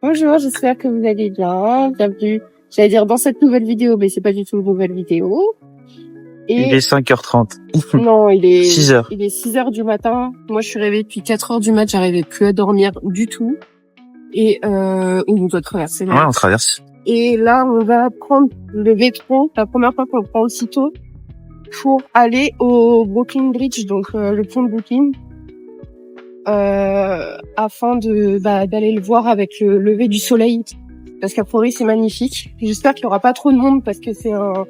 Bonjour, j'espère que vous allez bien. Bienvenue. J'allais dire dans cette nouvelle vidéo, mais c'est pas du tout une nouvelle vidéo. Et il est 5h30. Non, il est 6h. Il est 6h du matin. Moi, je suis réveillée depuis 4h du mat. J'arrivais plus à dormir du tout. Et on doit traverser. Ouais, on traverse. Et là, on va prendre le métro. La première fois qu'on le prend aussitôt pour aller au Brooklyn Bridge, donc le pont de Brooklyn, afin d'aller le voir avec le lever du soleil, parce qu'à priori c'est magnifique. J'espère qu'il y aura pas trop de monde parce que c'est un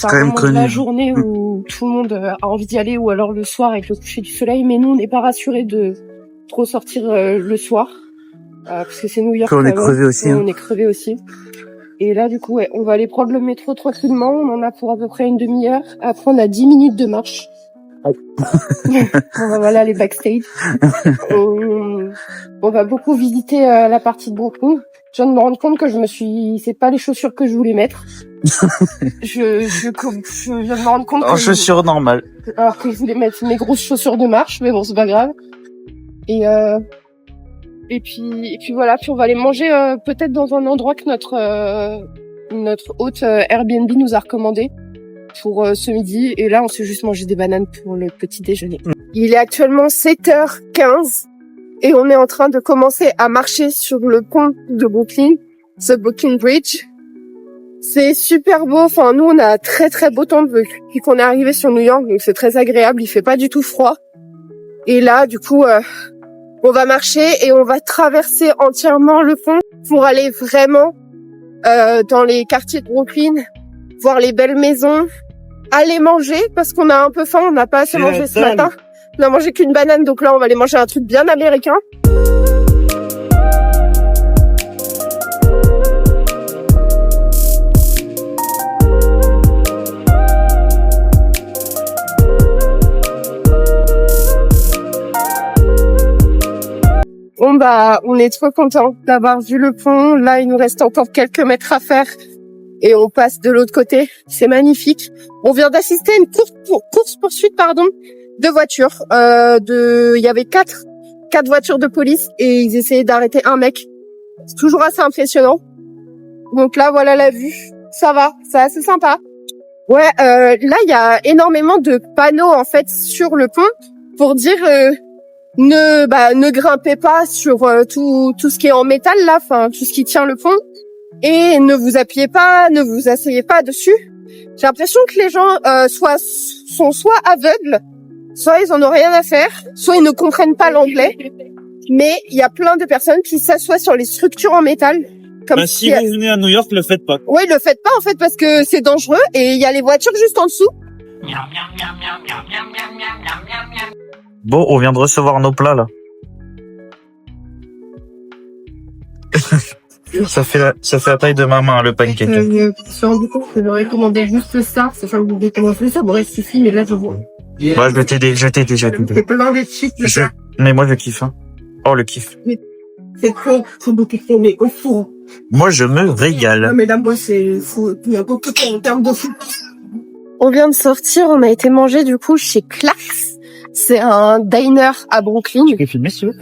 moment de la journée où tout le monde a envie d'y aller, ou alors le soir avec le coucher du soleil. Mais nous, on n'est pas rassurés de trop sortir le soir, parce que c'est New York. On est crevé aussi. On est crevé aussi. Et là, du coup, ouais, on va aller prendre le métro tranquillement. On en a pour à peu près une demi-heure. Après, on a 10 minutes de marche. On va aller backstage. On va beaucoup visiter la partie de Brooklyn. Je viens de me rendre compte que c'est pas les chaussures que je voulais mettre. Je viens de me rendre compte en chaussures normales. Alors que je voulais mettre mes grosses chaussures de marche, mais bon, c'est pas grave. Et puis voilà, puis on va aller manger peut-être dans un endroit que notre hôte Airbnb nous a recommandé pour ce midi. Et là, on s'est juste mangé des bananes pour le petit déjeuner. Il est actuellement 7h15 et on est en train de commencer à marcher sur le pont de Brooklyn, ce Brooklyn Bridge. C'est super beau. Enfin, nous, on a très très beau temps depuis qu'on est arrivé sur New York, donc c'est très agréable. Il fait pas du tout froid. Et là, du coup, on va marcher et on va traverser entièrement le pont pour aller vraiment dans les quartiers de Brooklyn, voir les belles maisons, aller manger parce qu'on a un peu faim, on n'a pas assez mangé ce matin. On a mangé qu'une banane, donc là on va aller manger un truc bien américain. Bon on est trop contents d'avoir vu le pont. Là, il nous reste encore quelques mètres à faire et on passe de l'autre côté. C'est magnifique. On vient d'assister à une course-poursuite, de voitures. Il y avait quatre voitures de police et ils essayaient d'arrêter un mec. C'est toujours assez impressionnant. Donc là, voilà la vue. Ça va, c'est assez sympa. Ouais, là, il y a énormément de panneaux en fait sur le pont pour dire ne grimpez pas sur tout ce qui est en métal là, enfin tout ce qui tient le pont, et ne vous appuyez pas, ne vous asseyez pas dessus. J'ai l'impression que les gens sont soit aveugles, soit ils en ont rien à faire, soit ils ne comprennent pas l'anglais. Mais il y a plein de personnes qui s'assoient sur les structures en métal. Comme si vous venez à New York, le faites pas. Oui, le faites pas en fait parce que c'est dangereux et il y a les voitures juste en dessous. Bon, on vient de recevoir nos plats là. Ça fait la taille de ma main, le pancake. Je me suis rendu compte que j'aurais commandé juste ça, sachant que vous avez commandé ça, m'aurait suffi, mais là je vois. Bah, je t'ai déjà dit. C'est plein de chips, ça. Mais moi je kiffe, hein. Oh, le kiff. C'est trop, faut beaucoup trop, mais au four. Moi je me régale. Non, mais là, moi, il y a beaucoup en termes de food. On vient de sortir, on a été manger du coup chez Clark's. C'est un diner à Brooklyn. Tu peux filmer si tu veux,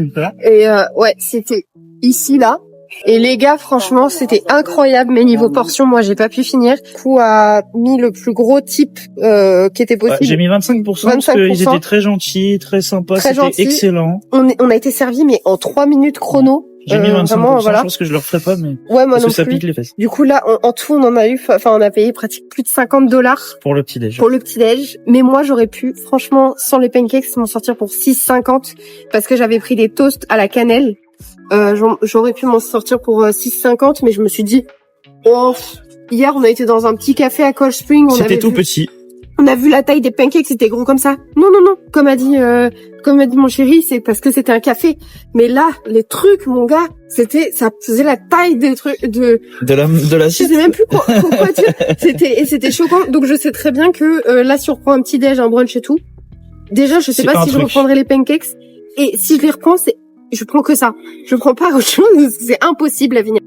Et ouais, c'était ici là. Et les gars, franchement, c'était incroyable. Mais niveau portion, moi, j'ai pas pu finir. Du coup, a mis le plus gros type qui était possible. J'ai mis 25% parce qu'ils étaient très gentils, très sympas, c'était excellent. On a été servi mais en 3 minutes chrono. J'ai mis 25%, vraiment, voilà. Je pense que je le referai pas, mais ouais, moi parce non que ça plus. pique les fesses. Du coup, là, en tout, on a payé pratiquement plus de $50 pour le petit déj. Pour le petit déj. Mais moi, j'aurais pu, franchement, sans les pancakes, m'en sortir pour 6,50 parce que j'avais pris des toasts à la cannelle. J'aurais pu m'en sortir pour 6,50, mais je me suis dit, hier, on a été dans un petit café à Cold Spring. C'était tout petit. On a vu la taille des pancakes, c'était gros comme ça. Non. Comme a dit mon chéri, c'est parce que c'était un café. Mais là, les trucs, mon gars, ça faisait la taille des trucs de la. Je sais même plus quoi dire. C'était choquant. Donc je sais très bien que là, si on reprend un petit déj, un brunch et tout, déjà, je sais pas si je reprendrai les pancakes. Et si je les reprends, je prends que ça. Je prends pas autre chose. C'est impossible à venir.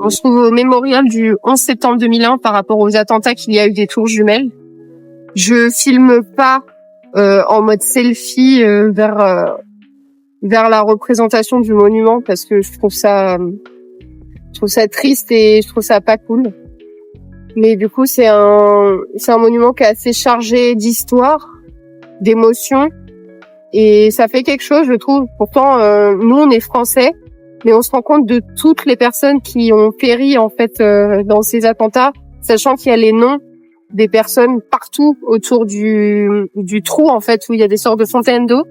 On se trouve au mémorial du 11 septembre 2001 par rapport aux attentats qu'il y a eu des tours jumelles. Je filme pas en mode selfie vers la représentation du monument parce que je trouve ça triste et je trouve ça pas cool. Mais du coup, c'est un monument qui est assez chargé d'histoire, d'émotions, et ça fait quelque chose, je trouve. Pourtant, nous, on est français, mais on se rend compte de toutes les personnes qui ont péri en fait dans ces attentats, sachant qu'il y a les noms des personnes partout autour du trou en fait où il y a des sortes de fontaines d'eau.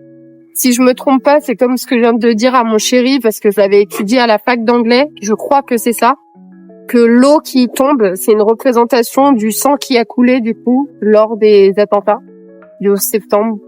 Si je me trompe pas, c'est comme ce que je viens de dire à mon chéri parce que je l'avais étudié à la fac d'anglais. Je crois que c'est ça. Que l'eau qui tombe, c'est une représentation du sang qui a coulé du coup lors des attentats du 11 septembre.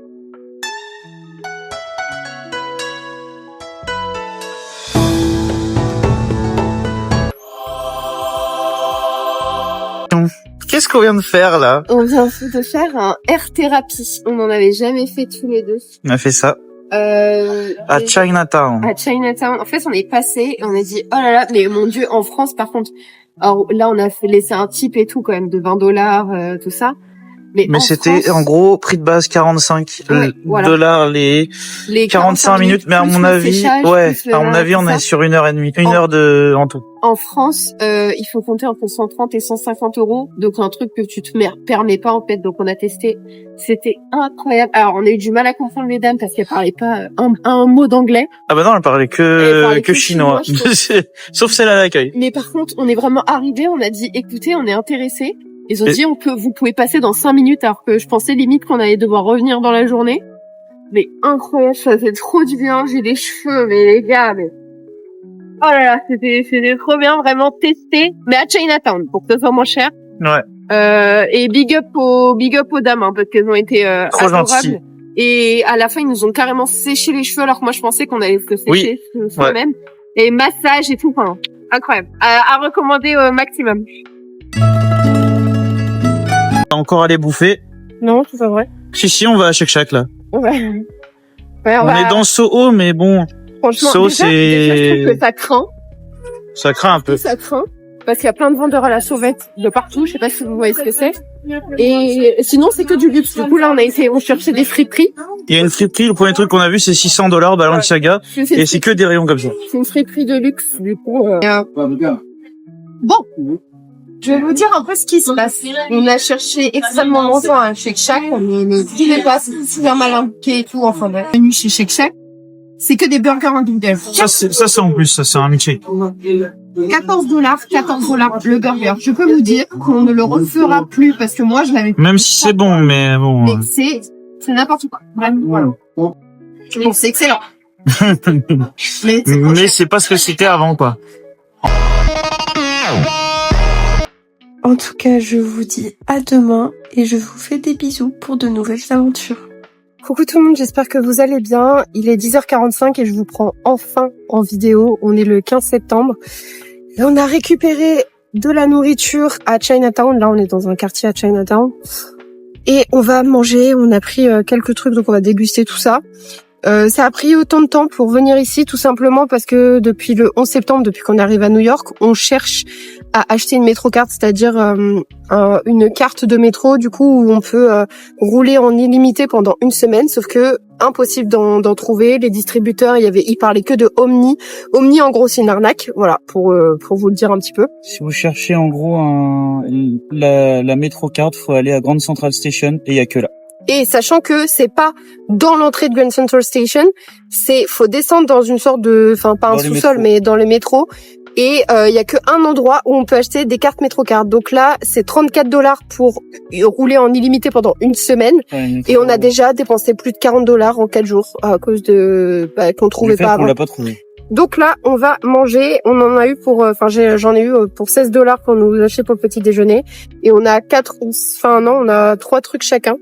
Qu'est-ce qu'on vient de faire là? On vient de faire un air thérapie. On n'en avait jamais fait tous les deux. On a fait ça. À Chinatown. À Chinatown. En fait, on est passé et on a dit, oh là là, mais mon Dieu, en France, par contre, alors là, on a laissé un tip et tout quand même de $20, tout ça. Mais c'était France, en gros prix de base 45 $ les 45 minutes. Mais à mon avis, on est sur 1h30, 1 heure en tout. En France, il faut compter entre 130 et 150 €. Donc un truc que tu te permets pas en fait. Donc on a testé. C'était incroyable. Alors on a eu du mal à comprendre les dames parce qu'elles parlaient pas un mot d'anglais. Ah bah non, elles parlaient que chinois. Sauf celle à l'accueil. Mais par contre, on est vraiment arrivés. On a dit, écoutez, on est intéressés. Ils ont dit, vous pouvez passer dans 5 minutes, alors que je pensais limite qu'on allait devoir revenir dans la journée. Mais incroyable, ça fait trop du bien, j'ai des cheveux, mais les gars, mais... Oh là là, c'était trop bien, vraiment testé, mais à Chinatown, pour que ce soit moins cher. Ouais. Et big up aux dames, hein, parce qu'elles ont été adorables. Et à la fin, ils nous ont carrément séché les cheveux, alors que moi, je pensais qu'on allait se sécher soi-même. Et massage et tout, enfin, incroyable. À recommander au maximum. Encore aller bouffer? Non, c'est pas vrai. Si, on va à Shake Shack, là. Ouais, on est dans Soho, mais bon. Franchement, Soho, déjà, je trouve que ça craint. Ça craint un peu. Ça craint. Parce qu'il y a plein de vendeurs à la sauvette de partout. Je sais pas si vous voyez ce que c'est. Et sinon, c'est que du luxe. Du coup, là, on cherchait des friperies. Il y a une friperie. Le premier truc qu'on a vu, c'est $600, Balenciaga. Et c'est que des rayons comme ça. C'est une friperie de luxe, du coup. Bon. Je vais vous dire un peu ce qui se passe. On a cherché extrêmement longtemps à Shake Shack, mais ne trouvait pas, c'est super mal indiqué et tout. Enfin, bref. Venu chez Shake Shack, c'est que des burgers individuels. Ça c'est en plus, ça c'est un milkshake. $14 le burger. Je peux vous dire qu'on ne le refera plus parce que moi je l'avais. Même si c'est bon, mais bon. Mais c'est n'importe quoi. Bref, voilà. Bon, c'est excellent. mais c'est pas ce que c'était avant, quoi. En tout cas, je vous dis à demain et je vous fais des bisous pour de nouvelles aventures. Coucou tout le monde, j'espère que vous allez bien. Il est 10h45 et je vous prends enfin en vidéo. On est le 15 septembre. Et on a récupéré de la nourriture à Chinatown. Là, on est dans un quartier à Chinatown. Et on va manger. On a pris quelques trucs, donc on va déguster tout ça. Ça a pris autant de temps pour venir ici, tout simplement parce que depuis le 11 septembre, depuis qu'on arrive à New York, on cherche à acheter une métrocard, c'est-à-dire une carte de métro, du coup, où on peut rouler en illimité pendant une semaine, sauf que impossible d'en trouver. Les distributeurs, ils parlaient que de Omni. Omni, en gros, c'est une arnaque, voilà, pour vous le dire un petit peu. Si vous cherchez en gros la métrocard, faut aller à Grand Central Station et il y a que là. Et sachant que c'est pas dans l'entrée de Grand Central Station, faut descendre dans une sorte de, enfin pas un sous-sol, mais dans le métro. Et il y a que un endroit où on peut acheter des cartes Métrocard. Donc là, c'est $34 pour rouler en illimité pendant une semaine. Ouais, et on a déjà dépensé plus de $40 en 4 jours à cause de qu'on trouvait pas avant. On l'a pas trouvé. Donc là, on va manger. On en a eu pour, j'en ai eu pour $16 pour nous acheter pour le petit déjeuner. Et on a on a 3 trucs chacun.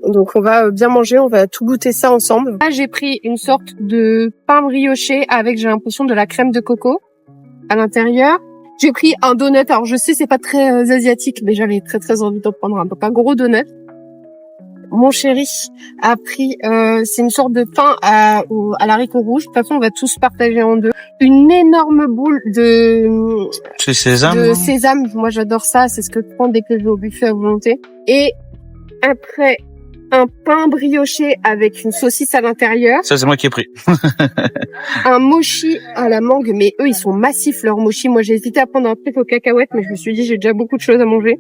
Donc on va bien manger, on va tout goûter ça ensemble. Là, j'ai pris une sorte de pain brioché avec, j'ai l'impression, de la crème de coco à l'intérieur. J'ai pris un donut. Alors je sais, c'est pas très asiatique, mais j'avais très très envie d'en prendre un. Donc un gros donut. mon chéri a pris, c'est une sorte de pain à l'haricot rouge. De toute façon, on va tous partager en deux. Une énorme boule de sésame. Moi, j'adore ça. C'est ce que je prends dès que je vais au buffet à volonté. Et après, un pain brioché avec une saucisse à l'intérieur. Ça, c'est moi qui ai pris. Un mochi à la mangue, mais eux, ils sont massifs, leurs mochis. Moi, j'ai hésité à prendre un truc aux cacahuètes, mais je me suis dit, j'ai déjà beaucoup de choses à manger.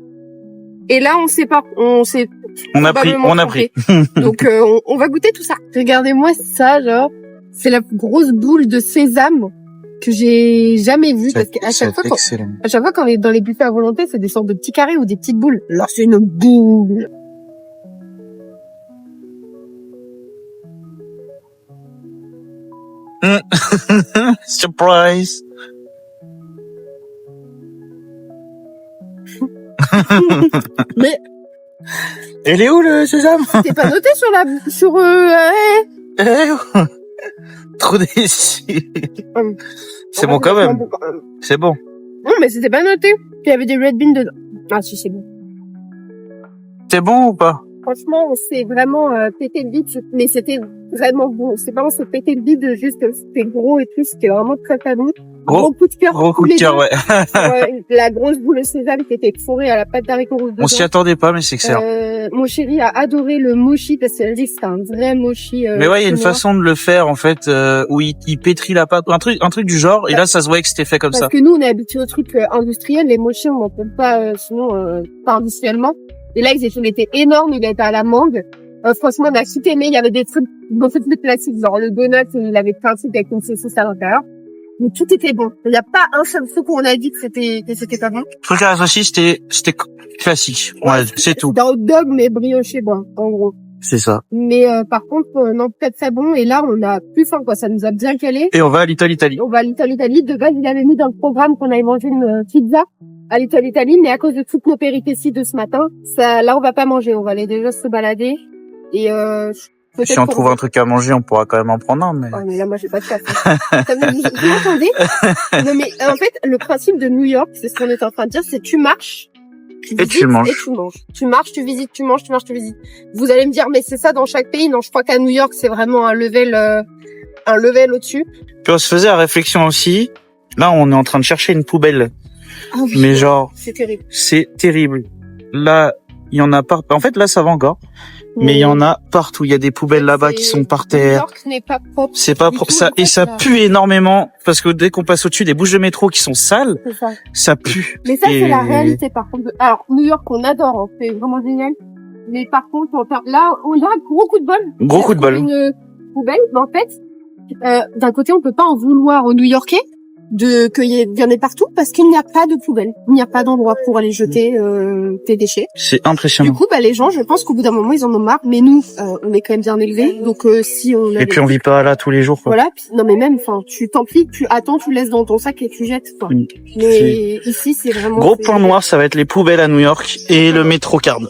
Et là, on a pris. Donc, on va goûter tout ça. Regardez-moi ça, genre, c'est la grosse boule de sésame que j'ai jamais vue. Parce qu'à chaque fois qu'on est dans les buffets à volonté, c'est des sortes de petits carrés ou des petites boules. Là, c'est une boule. Surprise. Mais elle est où le sésame? T'es pas noté Trop déçu. C'est bon quand même. C'est bon. Non, mais c'était pas noté. Il y avait des red beans dedans. Ah si, c'est bon. C'est bon ou pas? Franchement, on s'est vraiment pété le bide, mais c'était vraiment bon. C'est vraiment se péter le bide, juste c'était gros et tout, c'était vraiment très très bon. Gros coup de cœur. Gros coup de cœur, ouais. La grosse boule de sésame qui était fourrée à la pâte d'haricots rouges. On s'y attendait pas, mais c'est excellent. Mon chéri a adoré le mochi parce qu'elle dit que c'est un vrai mochi. Mais ouais, il y a une façon de le faire en fait où il pétrit la pâte, un truc du genre. Et là, ça se voyait que c'était fait comme ça. Parce que nous, on est habitués aux trucs industriels. Les mochis, on n'en peut pas sinon pas industriellement. Et là, ils étaient énormes, il était à la mangue. Franchement, on a tout aimé. Il y avait des trucs beaucoup plus classiques, genre le donut, il avait plein de trucs avec une saucisse à l'intérieur. Mais tout était bon. Il n'y a pas un seul truc où on a dit que c'était pas bon. Le truc à la saucisse, c'était classique. Ouais, c'est tout. C'était un hot dog, mais brioché, bon, en gros. C'est ça. Mais par contre, non, peut-être très bon. Et là, on a plus faim, quoi. Ça nous a bien calé. Et on va à l'Italie. On va à l'Italie. De base, il avait mis dans le programme qu'on allait manger une pizza à l'Italie, mais à cause de toutes nos péripéties de ce matin, là, on va pas manger. On va aller déjà se balader. Et si on trouve un truc à manger, on pourra quand même en prendre un. Mais... Ouais, mais là, moi, j'ai pas de place. Vous m'entendez? Non, mais en fait, le principe de New York, c'est ce qu'on est en train de dire, c'est tu marches. Et tu manges. Et tu manges. Tu marches, tu visites, tu manges, tu marches, tu visites. Vous allez me dire, mais c'est ça dans chaque pays. Non, je crois qu'à New York, c'est vraiment un level au-dessus. Puis on se faisait la réflexion aussi. Là, on est en train de chercher une poubelle. Ah oui, mais genre, c'est terrible. C'est terrible. Là, il y en a partout. En fait, là, ça va encore. Mais il y en a partout. Il y a des poubelles là-bas qui sont par terre. New York n'est pas propre. C'est pas propre. Ça, et ça pue énormément. Parce que dès qu'on passe au-dessus des bouches de métro qui sont sales, ça pue. Mais ça, c'est la réalité, par contre. Alors, New York, on adore, hein. C'est vraiment génial. Mais par contre, là, on a gros coup de bol. Gros coup de bol. Une poubelle, mais en fait, d'un côté, on peut pas en vouloir aux New-Yorkais qu'il y en ait partout parce qu'il n'y a pas de poubelle. Il n'y a pas d'endroit pour aller jeter tes déchets. C'est impressionnant. Du coup, les gens, je pense qu'au bout d'un moment, ils en ont marre. Mais nous, on est quand même bien élevés. Donc, si on et puis, on vit pas là tous les jours, quoi. Voilà. Non, mais même, tu t'empliques, tu attends, tu laisses dans ton sac et tu jettes, quoi. Mais ici, c'est vraiment... Gros point noir, ça va être les poubelles à New York et le MetroCard.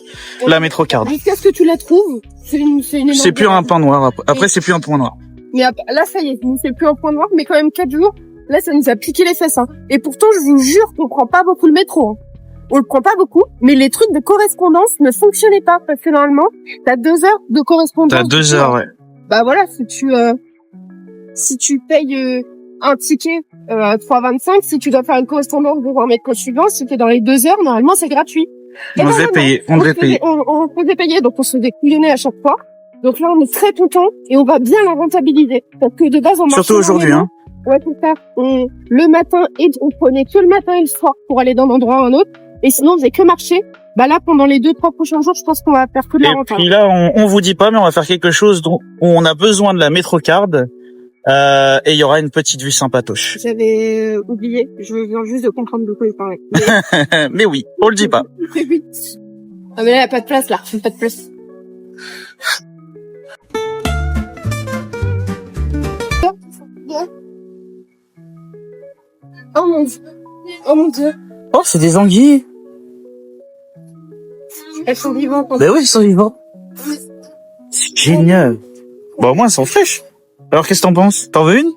La MetroCard. Jusqu'à ce que tu la trouves, c'est une énorme... C'est plus un point noir. Après, c'est plus un point noir. Mais là, ça y est, c'est plus un point noir, mais quand même 4 jours. Là, ça nous a piqué les fesses, hein. Et pourtant, je vous jure qu'on prend pas beaucoup le métro, hein. On le prend pas beaucoup, mais les trucs de correspondance ne fonctionnaient pas, parce que normalement, t'as 2 heures de correspondance. T'as 2 heures, ouais. Bah voilà, si tu payes un ticket à 3,25, si tu dois faire une correspondance pour un métro suivant, si t'es dans les 2 heures, normalement, c'est gratuit. On devait payer. On devait payer, donc on se faisait couillonner à chaque fois. Donc là, on est très contents et on va bien la rentabiliser. Parce que de base, on marche. Surtout aujourd'hui, hein. Ouais, tout ça. Le matin, on prenait que le matin et le soir pour aller d'un endroit à un autre. Et sinon, on faisait que marcher. Bah là, pendant les 2-3 prochains jours, je pense qu'on va faire que de la rentable. Et puis là, on vous dit pas, mais on va faire quelque chose où on a besoin de la MetroCard. Et il y aura une petite vue sympatoche. J'avais oublié. Je viens juste de comprendre de quoi il parlait. Mais, mais oui, on le dit pas. Ah mais là, il n'y a pas de place, là. Pas de place. Oh mon Dieu. Oh mon Dieu. Oh, c'est des anguilles. Elles sont vivantes. Ben oui, elles sont vivantes. C'est génial. Bah au moins, elles sont fraîches. Alors, qu'est-ce que t'en penses? T'en veux une?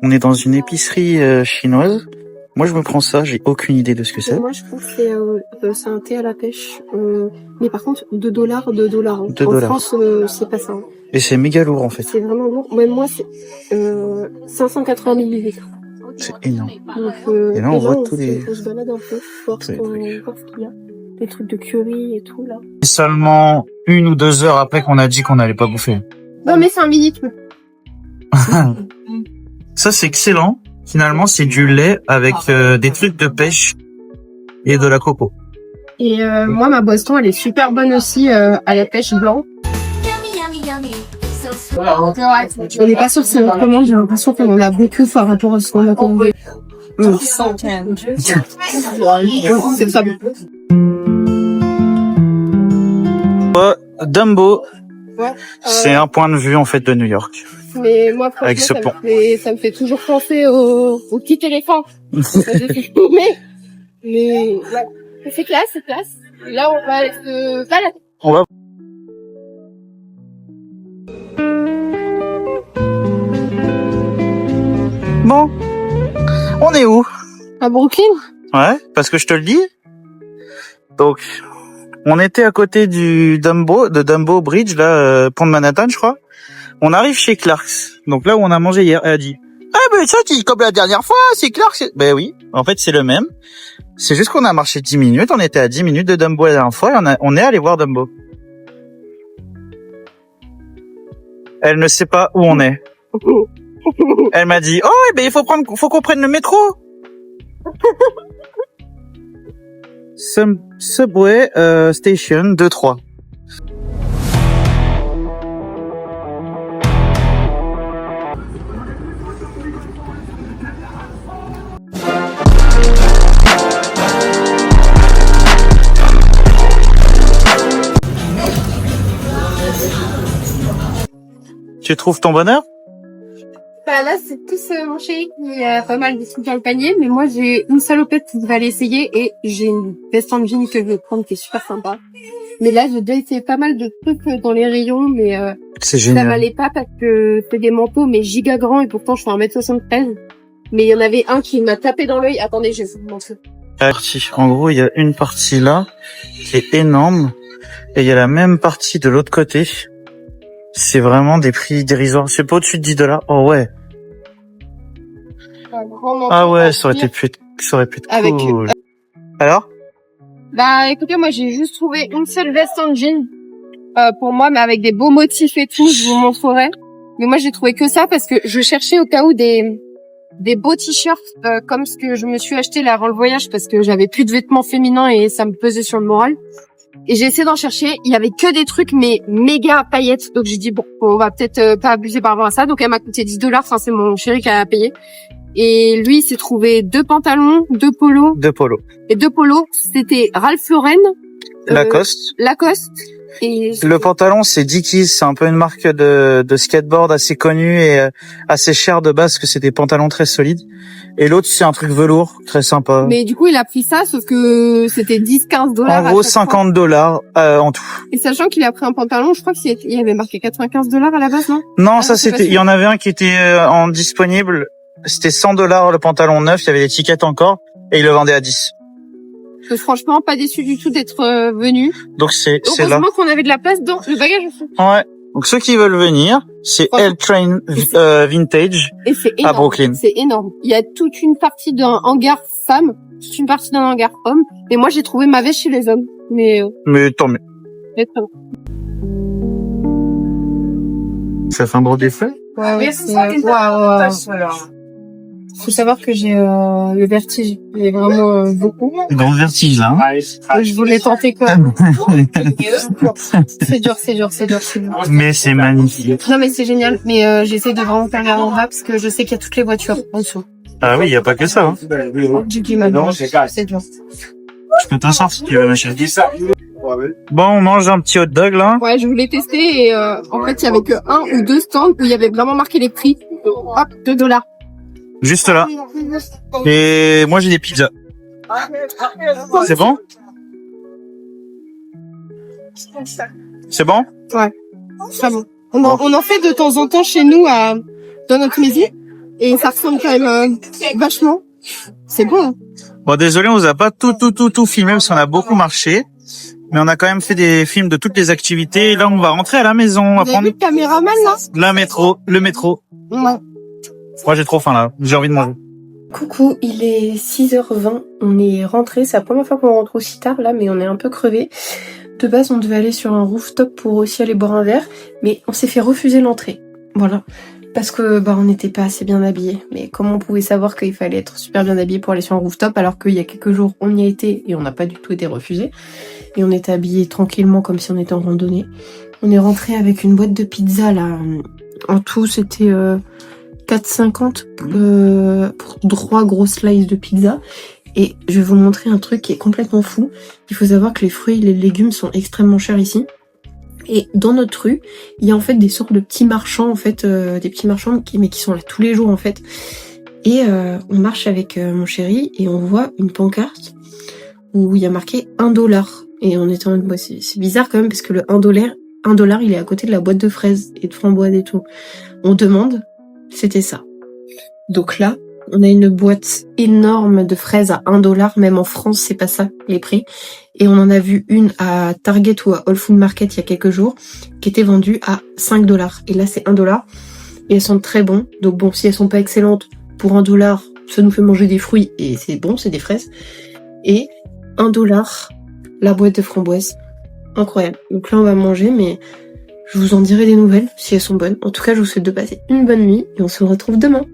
On est dans une épicerie chinoise. Moi, je me prends ça, j'ai aucune idée de ce que c'est. Moi, je trouve que c'est un thé à la pêche. Mais par contre, $2. $2. En France, c'est pas ça. Hein. Et c'est méga lourd, en fait. C'est vraiment lourd. Même moi, c'est 580 millilitres. C'est énorme. Donc, et là, on voit tous les... On se balade un peu, voir ce qu'il y a. Des trucs de curry et tout, là. Seulement 1 ou 2 heures après qu'on a dit qu'on n'allait pas bouffer. Non, mais 5 minutes. Ça, c'est excellent. Finalement, c'est du lait avec des trucs de pêche et de la coco. Et moi, ma boisson, elle est super bonne aussi à la pêche blanc. On n'est pas sûr que c'est une commande, j'ai l'impression qu'on en a beaucoup par rapport à ce qu'on a commandé. C'est ça. Dumbo, c'est un point de vue en fait de New York. Mais moi, franchement, ça me fait toujours penser au petit éléphant. Mais ouais, c'est classe, c'est classe. Là, on va se balader. On va. Bon, on est où? À Brooklyn? Ouais, parce que je te le dis. Donc, on était à côté de Dumbo Bridge, là, pont de Manhattan, je crois. On arrive chez Clark's. Donc là où on a mangé hier, elle a dit, ah ben ça, comme la dernière fois, c'est Clark's. Ben oui, en fait c'est le même. C'est juste qu'on a marché 10 minutes, on était à 10 minutes de Dumbo la dernière fois et on est allé voir Dumbo. Elle ne sait pas où on est. Elle m'a dit, oh, ben il faut qu'on prenne le métro. Subway Station 2-3. Tu trouves ton bonheur? Bah là, c'est tous mon chéri qui a pas mal de trucs dans le panier, mais moi j'ai une salopette qui va l'essayer et j'ai une veste en jean que je vais prendre qui est super sympa. Mais là, j'ai déjà essayé pas mal de trucs dans les rayons, mais c'est génial. Ça m'allait pas parce que c'est des manteaux mais giga grands et pourtant je fais 1m73. Mais il y en avait un qui m'a tapé dans l'œil. Attendez, je vais vous montrer. En gros, il y a une partie là qui est énorme et il y a la même partie de l'autre côté. C'est vraiment des prix dérisoires. C'est pas au-dessus de $10. Oh ouais. Ah ouais, ça aurait pu être cool. Alors? Bah écoutez, moi j'ai juste trouvé une seule veste en jean pour moi, mais avec des beaux motifs et tout, je vous montrerai. Mais moi j'ai trouvé que ça parce que je cherchais au cas où des beaux t-shirts comme ce que je me suis acheté là avant le voyage parce que j'avais plus de vêtements féminins et ça me pesait sur le moral. Et j'ai essayé d'en chercher, il y avait que des trucs mais méga paillettes. Donc j'ai dit bon, on va peut-être pas abuser par rapport à ça. Donc elle m'a coûté $10, enfin c'est mon chéri qui a payé. Et lui, il s'est trouvé 2 pantalons, 2 polos. 2 polos. Et 2 polos, c'était Ralph Lauren. Lacoste. Et le pantalon, c'est Dickies. C'est un peu une marque de skateboard assez connue et assez chère de base, parce que c'est des pantalons très solides. Et l'autre, c'est un truc velours, très sympa. Mais du coup, il a pris ça, sauf que c'était $10-15. En gros, $50 en tout. Et sachant qu'il a pris un pantalon, je crois qu'il y avait marqué $95 à la base, non? Non, ça c'était, il y en avait un qui était en disponible. C'était $100 le pantalon neuf, il y avait l'étiquette encore, et il le vendait à 10. Franchement, pas déçu du tout d'être venu. Donc c'est là. Heureusement qu'on avait de la place dans le bagage aussi. Ouais. Donc ceux qui veulent venir, c'est L-Train Vintage à Brooklyn. C'est énorme. Il y a toute une partie d'un hangar femme, toute une partie d'un hangar homme. Et moi, j'ai trouvé ma veste chez les hommes. Mais tant mieux. Ça fait un beau défait. Ouais. Faut savoir que j'ai le vertige. J'ai vraiment beaucoup. Grand vertige là. Je voulais tenter quoi. C'est dur. Mais c'est magnifique. Non mais c'est génial. Mais j'essaie de vraiment faire un rap parce que je sais qu'il y a toutes les voitures en dessous. Ah oui, il y a pas que ça. Hein. J'ai du mal. C'est dur. Je peux t'asseoir si tu veux, ma chérie. Bon, on mange un petit hot dog là. Ouais, je voulais tester et en fait il y avait que 1 ou 2 stands où il y avait vraiment marqué les prix. Hop, $2. Juste là. Et moi j'ai des pizzas. C'est bon? C'est bon? Ouais. Très bon. On en fait de temps en temps chez nous dans notre maison et ça ressemble quand même vachement. C'est bon. Hein. Bon, désolé, on vous a pas tout filmé parce qu'on a beaucoup marché. Mais on a quand même fait des films de toutes les activités. Et là, on va rentrer à la maison. On va Vous avez prendre vu le caméraman, là? le métro. Ouais. Moi, j'ai trop faim, là. J'ai envie de manger. Coucou, il est 6h20, on est rentré, c'est la première fois qu'on rentre aussi tard là, mais on est un peu crevé. De base, on devait aller sur un rooftop pour aussi aller boire un verre, mais on s'est fait refuser l'entrée. Voilà. Parce que on n'était pas assez bien habillés. Mais comment on pouvait savoir qu'il fallait être super bien habillé pour aller sur un rooftop alors qu'il y a quelques jours on y a été et on n'a pas du tout été refusé. Et on était habillés tranquillement comme si on était en randonnée. On est rentré avec une boîte de pizza là. En tout c'était 4,50 pour 3 gros slices de pizza. Et je vais vous montrer un truc qui est complètement fou. Il faut savoir que les fruits et les légumes sont extrêmement chers ici. Et dans notre rue, il y a en fait des sortes de petits marchands, en fait, des petits marchands qui sont là tous les jours en fait. Et on marche avec mon chéri et on voit une pancarte où il y a marqué 1$. Et on était en mode, c'est bizarre quand même parce que le 1$, il est à côté de la boîte de fraises et de framboises et tout. On demande, c'était ça. Donc là, on a une boîte énorme de fraises à 1$, même en France, c'est pas ça les prix. Et on en a vu une à Target ou à Whole Food Market il y a quelques jours, qui était vendue à 5$. Et là, c'est 1$. Et elles sont très bonnes. Donc bon, si elles sont pas excellentes, pour 1$, ça nous fait manger des fruits et c'est bon, c'est des fraises. Et 1$, la boîte de framboises. Incroyable. Donc là, on va manger, mais je vous en dirai des nouvelles si elles sont bonnes. En tout cas, je vous souhaite de passer une bonne nuit et on se retrouve demain.